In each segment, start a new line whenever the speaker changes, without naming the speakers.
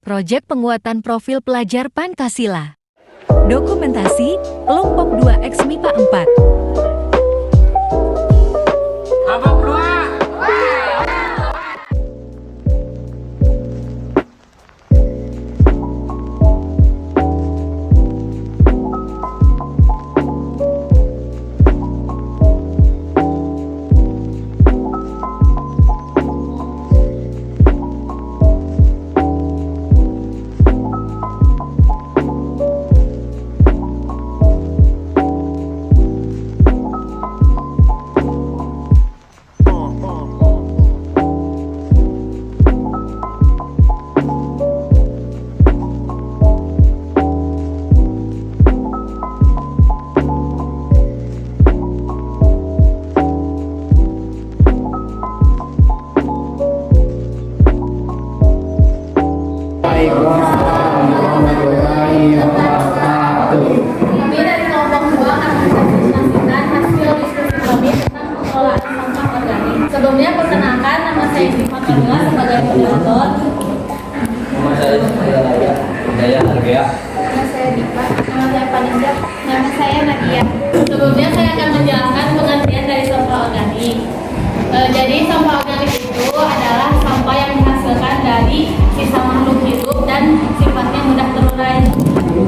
Proyek penguatan profil pelajar Pancasila. Dokumentasi, kelompok 2X MIPA 4.
Kelompok 2.
Kami dari kelompok 2 akan mempresentasikan hasil diskusi kami tentang pengelolaan sampah organik. Sebelumnya perkenalkan, nama saya Siva Kamila sebagai moderator.
Nama saya Daya Hargea.
Nama saya Dika. Nama saya Panisha. Nama saya Nadia. Sebelumnya saya akan menjelaskan pengertian dari sampah organik. Jadi sampah organik itu adalah sampah yang dihasilkan dari sisa makhluk hidup dan sifatnya mudah terurai.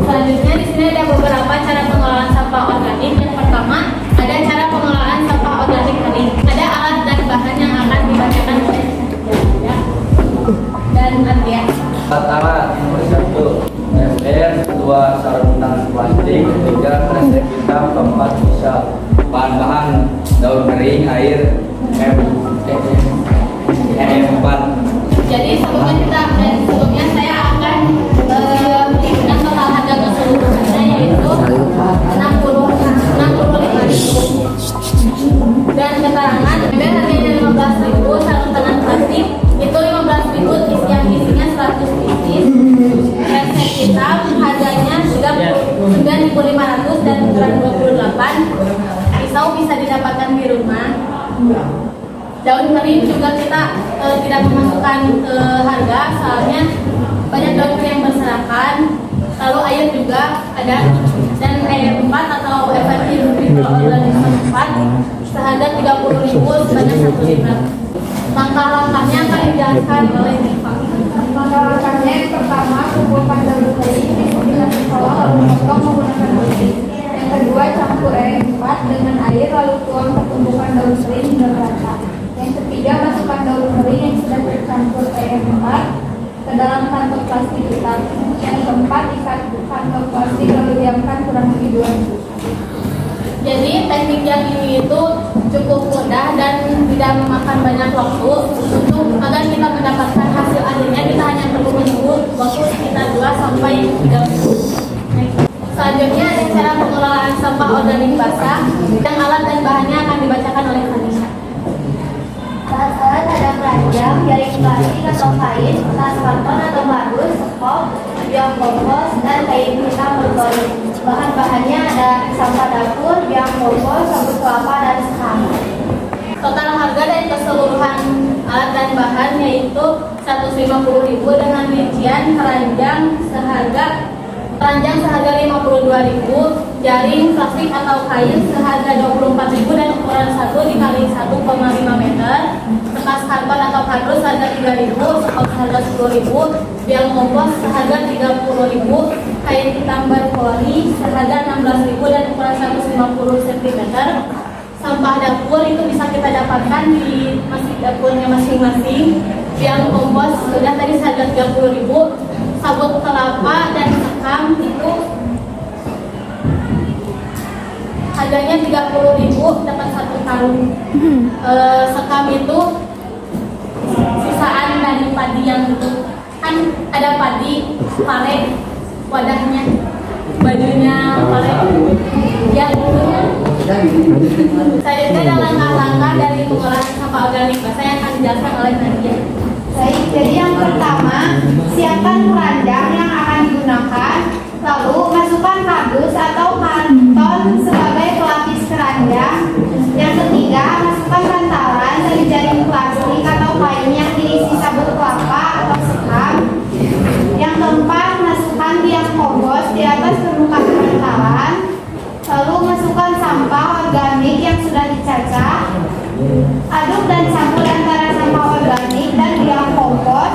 Selanjutnya di sini ada beberapa cara pengelolaan sampah organik. Yang pertama, ada cara pengelolaan sampah organik kering. Ada alat dan bahan yang akan dibacakan oleh dan Nadia.
Alat nomor 1 ember, 2 sarung tangan plastik, 3 kresek hitam, 4 bisa bahan-bahan daun kering, air, M4.
Jadi sebelumnya saya akan memberikan total harga keseluruhannya yaitu 65.000. Dan keterangan ember harganya 15.000, sarung tangan plastik itu 15.000 yang isinya 100 pieces. Kresek hitam harganya 9.500 dan ukuran 28. Pisau bisa didapatkan di rumah. Daun kering juga kita tidak memasukkan harga, soalnya banyak daun kering yang berserakan. Lalu air juga ada, dan air 4 atau efektif organisme 4 seharga 30.000 sebanyak 1 liter. Langkah-langkahnya akan dijelaskan oleh Diva.
Langkah-langkahnya yang pertama, kumpulkan daun kering di sekitar sekolah lalu potong menggunakan gunting. Yang kedua, campur air 4 dengan air lalu tuang pertumbukan daun kering hingga merata. Yang ketiga, masukkan daun kering yang sudah tercampur air 4 ke dalam kantong plastik hitam. Yang keempat, ikat kantong plastik lalu diamkan kurang lebih 2 minggu.
Jadi teknik yang ini itu cukup mudah dan tidak memakan banyak waktu. Untuk agar kita mendapatkan hasil akhirnya kita hanya perlu menunggu waktu sekitar 2 sampai 3 minggu. Selanjutnya ada cara pengelolaan sampah organik basah yang alat dan bahannya akan dibacakan oleh Kanisha.
Bahan ada keranjang, jaring plastik atau kain, tas karton atau kardus, sekop, biang kompos, dan kain hitam berpori. Bahan-bahannya ada sampah dapur, biang kompos, sabut kelapa, dan sekam.
Total harga dari keseluruhan alat dan bahan yaitu 150.000 dengan rincian keranjang seharga 52.000, jaring plastik atau kain seharga 24.000 dan ukuran 1 dikali 1,5 meter, kertas karton atau kardus seharga 3.000, sekop seharga 10.000, biang kompos seharga 30.000, kain hitam berpori seharga 16.000 dan ukuran 150 cm. Sampah dapur itu bisa kita dapatkan di dapurnya masing-masing. Biang kompos sudah tadi seharga 30.000, sabut kelapa dan sekam itu harganya 30.000 dapat 1 karung. Sekam itu sisaan dari padi yang itu kan ada padi, pare, wadahnya, bajunya pare, ya itunya. Selanjutnya ada langkah-langkah dari pengolahan sampah organik basah yang akan dijelaskan oleh Nadia.
Baik, jadi yang pertama, siapkan keranjang yang akan digunakan, lalu masukkan kardus atau karton sebagai pelapis keranjang. Yang ketiga, masukkan rantalan dari jaring plastik atau kain yang diisi sabut kelapa atau sekam. Yang keempat, masukkan biang kompos di atas permukaan bantalan. Lalu masukkan sampah organik yang sudah dicacah. Aduk dan campur antara sampah organik dan biang kompos.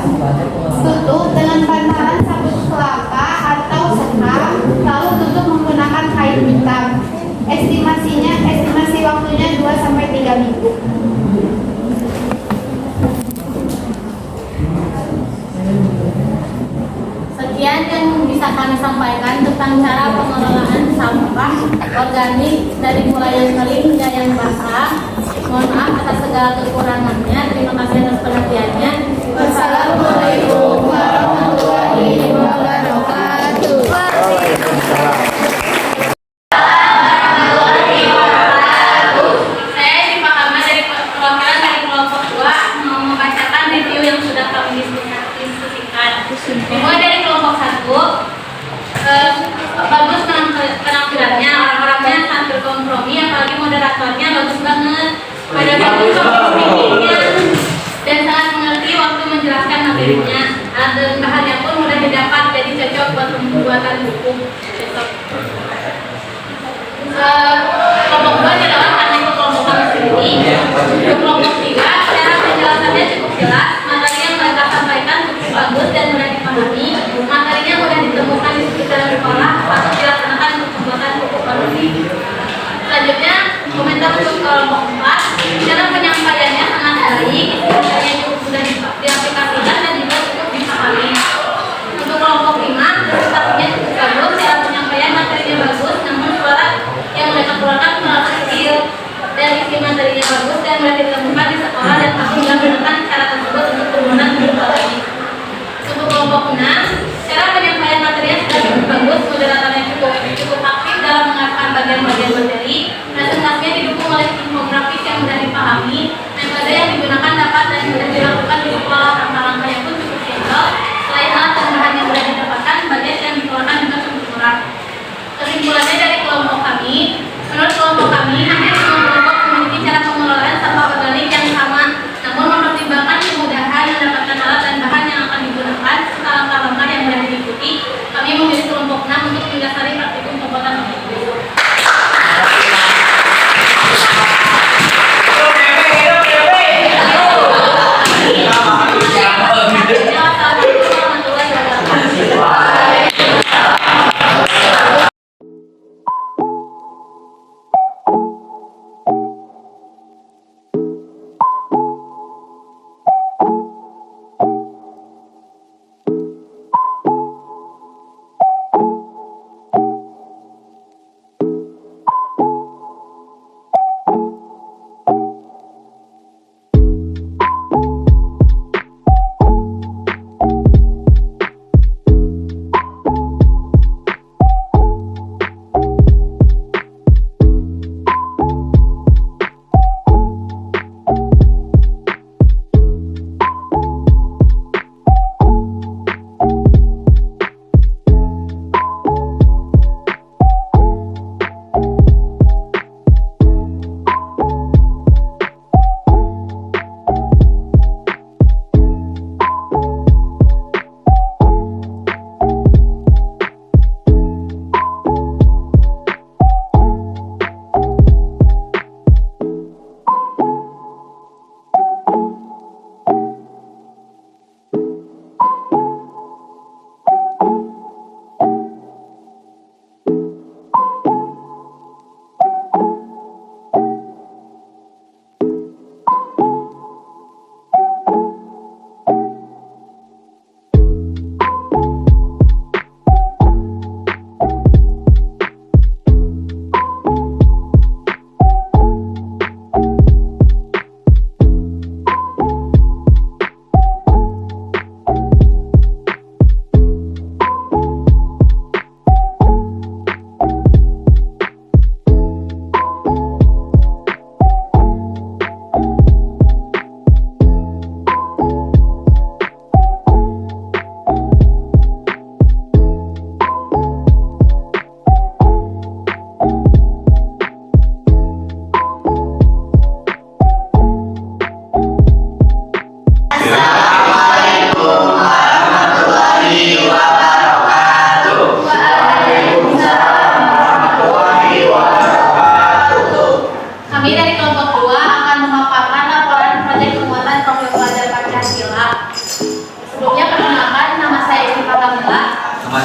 Tutup dengan bantalan sabut kelapa atau sekam, lalu tutup menggunakan kain hitam. Estimasi waktunya 2-3 minggu.
Sekian yang bisa kami sampaikan tentang cara pengelolaan sampah organik dari mulai yang kering hingga yang basah. Mohon maaf atas segala kekurangannya. Terima kasih atas perhatiannya. Wassalamualaikum warahmatullahi wabarakatuh. Saya Siva Kama dari perwakilan dari kelompok 2 mau membacakan review yang sudah kami diskusikan. Dimulai dari kelompok 1, bagus penampilannya, orang-orangnya sangat berkompromi, apalagi moderatornya bagus banget. Ada bagus komprominya dan sangat mengerti waktu menjelaskan materinya. Dan bahannya pun mudah didapat, jadi cocok buat pembuatan buku besok. Kelompok 2 adalah karena itu kelompok kami sendiri. Kelompok 3, cara penjelasannya cukup jelas, materi yang mereka sampaikan cukup bagus dan mudah dipahami. Materinya mudah ditemukan di sekitar sekolah atau dilaksanakan untuk pembuatan buku produksi. Selanjutnya, komentar untuk kelompok 4, cara penyampaiannya sangat baik, materinya cukup mudah diaplikasikan dan juga cukup dipahami. Untuk kelompok 5, presentasinya cukup bagus, cara penyampaian materinya bagus, namun suara yang mereka keluarkan terlalu kecil, dan isi materinya bagus dan mudah ditemukan di sekolah dan kami menggunakan cara tersebut untuk penggunaan buku ini. Untuk kelompok 6, cara penyampaian materinya sudah cukup bagus, moderatornya cukup aktif dalam mengarahkan bagian-bagian materi, presentasinya didukung oleh infografis yang mudah dipahami, metode yang digunakan dapat dan mudah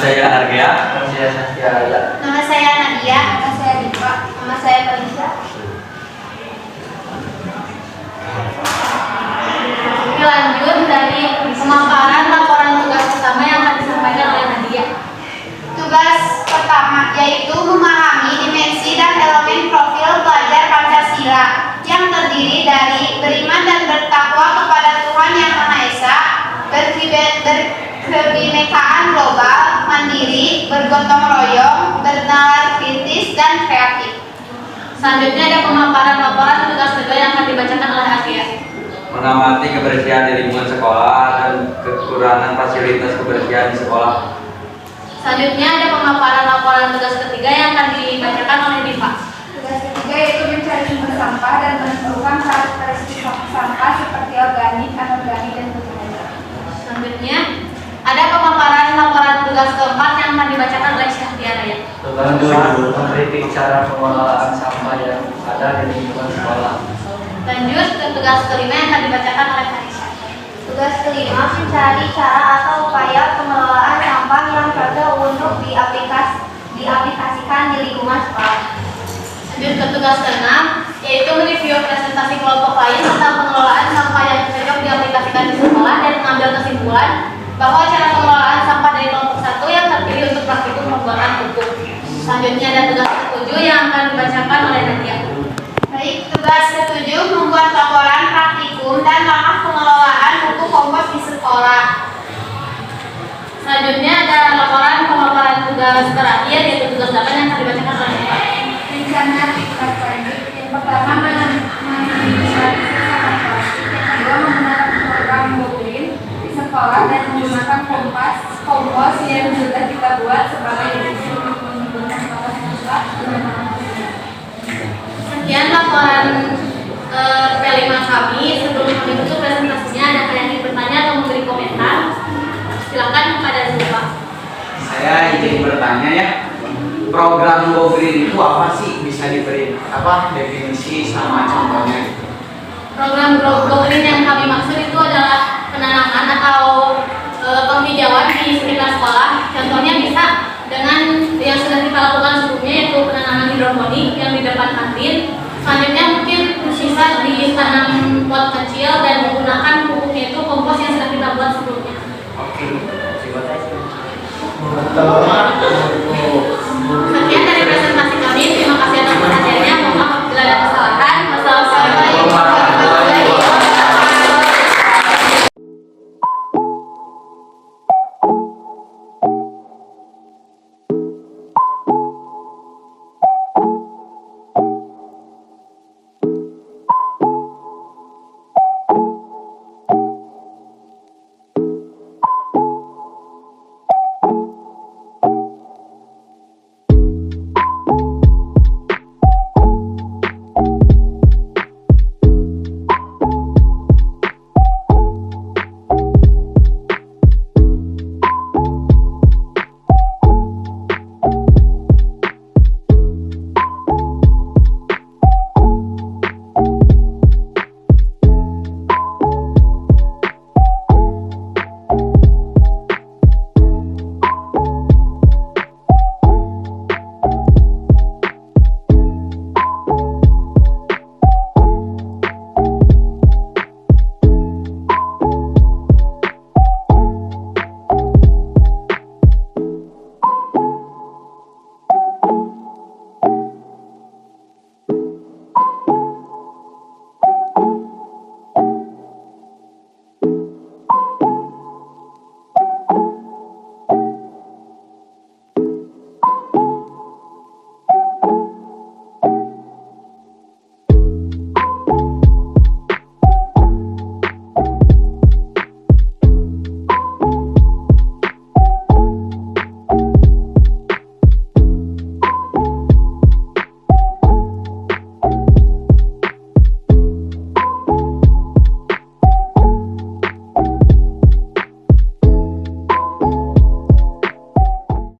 saya Argea. Nama saya Sastiara.
Nama saya Nadia. Nama saya Diva. Nama saya Felicia.
Lanjut dari pemaparan laporan tugas pertama yang akan disampaikan oleh Nadia.
Tugas pertama yaitu memahami dimensi dan elemen profil pelajar Pancasila yang terdiri dari beriman dan bertakwa kepada Tuhan Yang Maha Esa, berkebinekaan global, mandiri, bergotong royong, bernalar kritis, dan kreatif.
Selanjutnya ada pemaparan laporan tugas kedua yang akan dibacakan oleh Agia.
Mengamati kebersihan di lingkungan sekolah dan kekurangan fasilitas kebersihan di sekolah.
Selanjutnya ada pemaparan laporan tugas ketiga yang akan dibacakan oleh Diva.
Tugas ketiga yaitu mencari sumber sampah dan menentukan karakteristik sampah seperti organik, anorganik, dan berbahaya.
Selanjutnya ada pemaparan laporan tugas keempat yang akan dibacakan oleh Syahtiara ya.
Tugas kedua, mengkritik cara pengelolaan sampah yang ada di lingkungan sekolah.
Lanjut ke tugas kelima yang akan dibacakan oleh Harisha.
Tugas kelima mencari cara atau upaya pengelolaan sampah yang cocok untuk diaplikasikan di lingkungan sekolah.
Lanjut ke tugas keenam yaitu mereview presentasi kelompok lain tentang pengelolaan sampah yang cocok diaplikasikan di sekolah dan mengambil kesimpulan bahwa cara pengelolaan sampah dari kelompok satu yang terpilih untuk praktikum pembuatan pupuk. Selanjutnya ada tugas ketujuh yang akan dibacakan oleh Nadia.
Baik, tugas ketujuh membuat laporan praktikum dan langkah pengelolaan pupuk kompos di sekolah.
Selanjutnya ada laporan pemaparan tugas terakhir yaitu tugas 8 yang akan dibacakan oleh Eva.
Rencana tingkat lanjut yang pertama menginisiasi sampah plastik, yang kedua menggunakan program Go-Green di sekolah dan menggunakan kompos yang sudah kita buat sebagai divisi untuk menggunakan sampah yang rusak.
Sekian laporan P5 kami. Sebelum kami tutup presentasinya, ada yang bertanya atau memberi komentar? Silakan kepada Zulfa.
Saya izin bertanya ya, program Go Green itu apa sih? Bisa diberi apa definisi sama contohnya?
Program Go Green yang kami maksud itu adalah penanaman atau penghijauan di sekitar sekolah. Contohnya bisa dengan yang sudah kita lakukan sebelumnya yaitu penanaman hidroponik yang di depan kantin. Selanjutnya mungkin sisa ditanam pot kecil dan menggunakan pupuknya itu kompos yang sudah kita buat sebelumnya.
Oke, terima kasih.